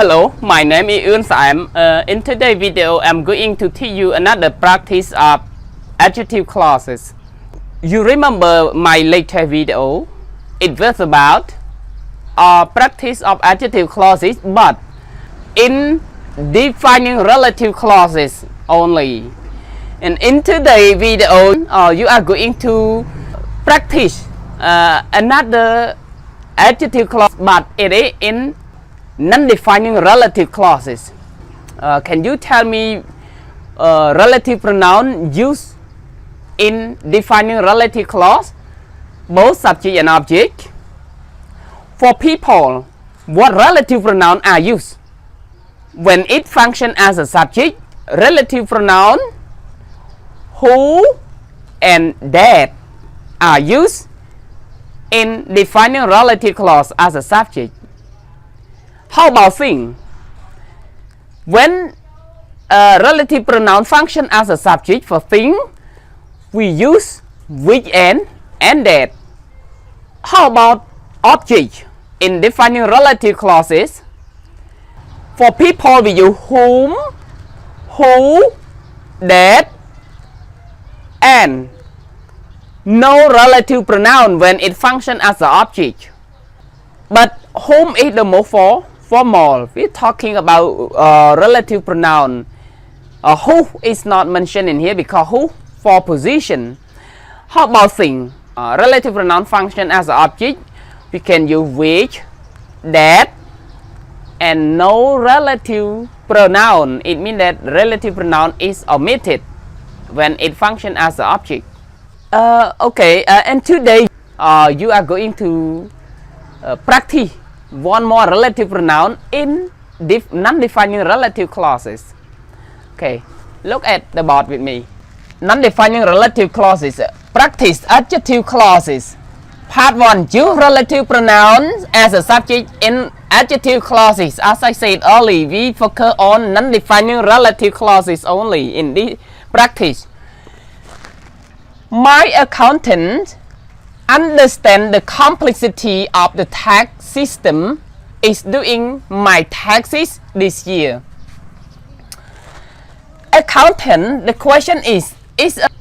Hello, my name is Yun Sam. In today's video, I'm going to teach you another practice of adjective clauses. You remember my latest video? It was about practice of adjective clauses, but in defining relative clauses only. And in today's video, you are going to practice another adjective clause, but it is in non-defining relative clauses. Can you tell me relative pronoun used in defining relative clause, both subject and object? For people, what relative pronoun are used? When it functions as a subject, relative pronoun who and that are used in defining relative clause as a subject. How about thing? When relative pronoun function as a subject for thing, we use which and that. How about object? In defining relative clauses, for people we use whom, who, that, and. No relative pronoun when it functions as an object. But whom is the most formal. We're talking about relative pronoun. Who is not mentioned in here because who for position. How about thing? Relative pronoun function as an object. We can use which, that, and no relative pronoun. It means that relative pronoun is omitted when it functions as an object. And today you are going to practice one more relative pronoun in non-defining relative clauses. Okay, look at the board with me. Non-defining relative clauses. Practice adjective clauses. Part 1. Use relative pronouns as a subject in adjective clauses. As I said earlier, we focus on non-defining relative clauses only in this practice. My accountant understands the complexity of the tax system is doing my taxes this year. Accountant, the question is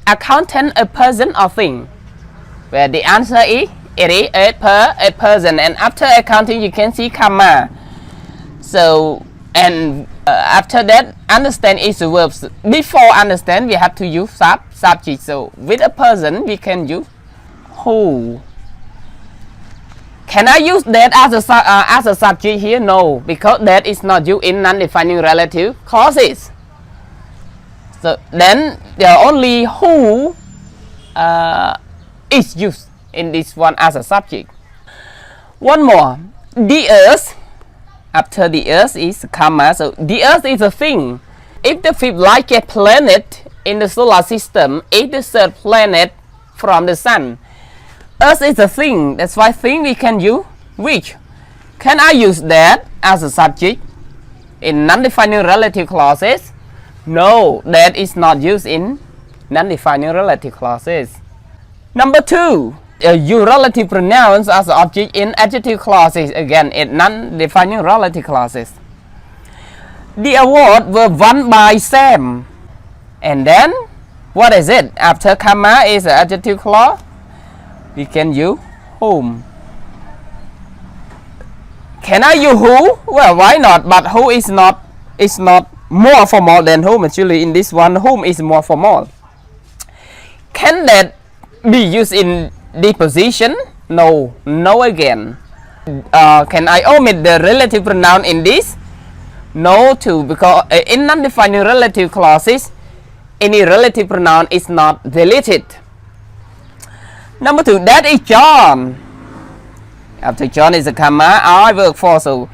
accountant a person or thing? Where the answer is, it is a person, and after accounting you can see comma. So, and after that, understand is the verbs. Before understand, we have to use subject. So with a person, we can use who. Can I use that as a subject here? No, because that is not used in non-defining relative clauses. So then the only who is used in this one as a subject. One more. The earth. After the earth is comma, so the earth is a thing. If the fifth largest planet in the solar system is the third planet from the sun, earth is a thing. That's why thing we can use which. Can I use that as a subject in non-defining relative clauses? No, that is not used in non-defining relative clauses. Number 2. Use relative pronouns as an object in adjective clauses, again in non-defining relative clauses. The award was won by Sam. And then, what is it? After comma is an adjective clause. We can use whom. Can I use who? Well, why not? But who is not more formal than whom. Actually, in this one, whom is more formal. Can that be used in deposition? No again. Can I omit the relative pronoun in this? No too, because in non-defining relative clauses, any relative pronoun is not deleted. Number 2, that is John. After John is a comma, I work for. So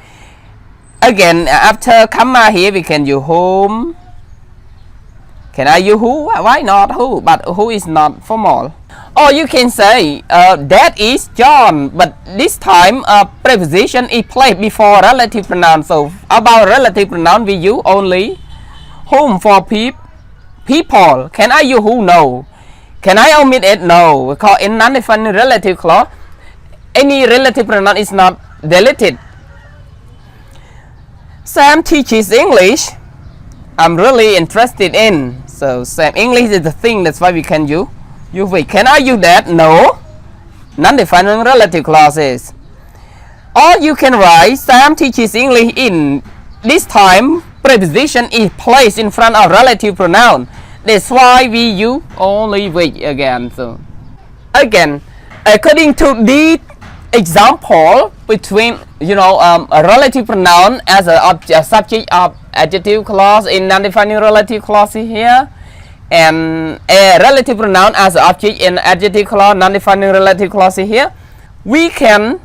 again, after comma here, we can use whom. Can I use who? Why not who? But who is not formal. Or you can say that is John, but this time preposition is placed before relative pronoun. So about relative pronoun we use only whom for people. Can I use who? No. Can I omit it? No. Because in non-defining relative clause, any relative pronoun is not deleted. Sam teaches English. I'm really interested in. So Sam English is the thing, that's why we can use which. Can I use that? No. Non-defining relative clauses. Or you can write Sam teaches English in. This time preposition is placed in front of relative pronoun. That's why we use only which again. So again, according to the example between a relative pronoun as a subject of adjective clause in non-defining relative clause here, and a relative pronoun as an object in adjective clause, non-defining relative clause here, we can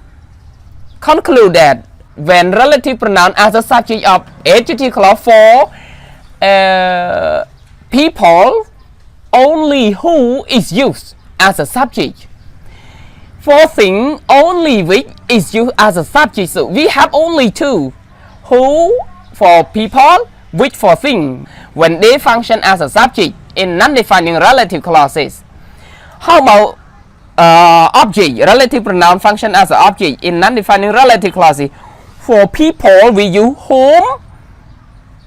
conclude that when relative pronoun as a subject of adjective clause for people, only who is used as a subject. For thing, only which is used as a subject. So we have only two: who for people, which for thing, when they function as a subject in non-defining relative clauses. How about object? Relative pronoun function as an object in non-defining relative clauses. For people, we use whom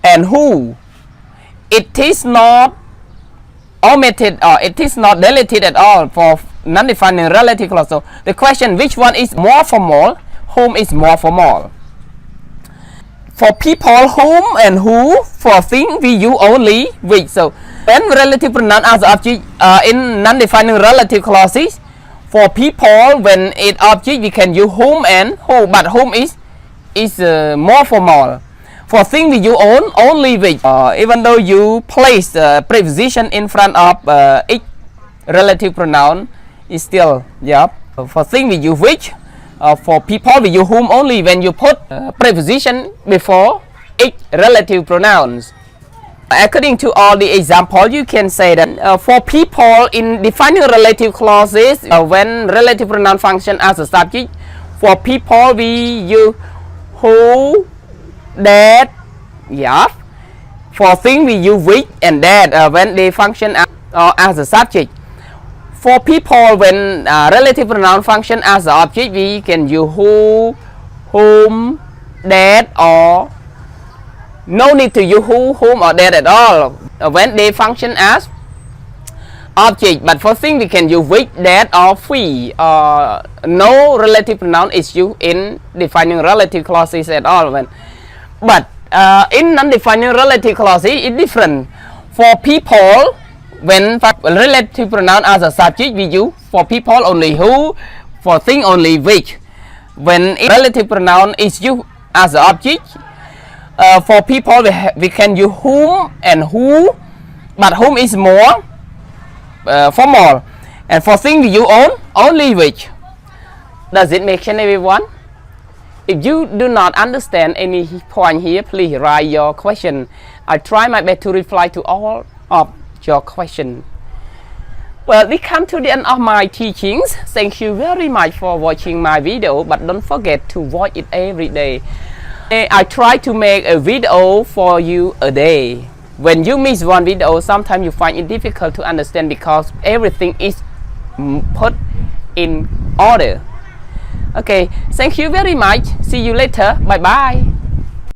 and who. It is not omitted or it is not deleted at all for non-defining relative clause. So the question, which one is more formal? Whom is more formal. For people, whom and who. For thing, we use only which. So when relative pronoun as object in non-defining relative clauses, for people, when it object, we can use whom and who, but whom is more formal. For thing, we use only which. Even though you place the preposition in front of each relative pronoun, is still For thing, we use which. For people, we use whom only when you put preposition before each relative pronouns. According to all the example, you can say that for people in defining relative clauses, when relative pronoun function as a subject, for people we use who, that, For thing we use which and that when they function as a subject. For people, when relative pronoun function as an object, we can use who, whom, that, or no need to use who, whom, or that at all when they function as object. But for thing, we can use which, that, or we. No relative pronoun is used in defining relative clauses at all. But in non-defining relative clauses, it's different. For people, when relative pronoun as a subject, we use for people only who, for thing only which. When relative pronoun is used as an object, for people we can use whom and who, but whom is more formal. And for thing we use only which. Does it make sense, everyone? If you do not understand any point here, please write your question. I try my best to reply to all of your question. Well, we come to the end of my teachings. Thank you very much for watching my video, but don't forget to watch it every day. I try to make a video for you a day. When you miss one video, sometimes you find it difficult to understand because everything is put in order. Okay, thank you very much. See you later. Bye bye.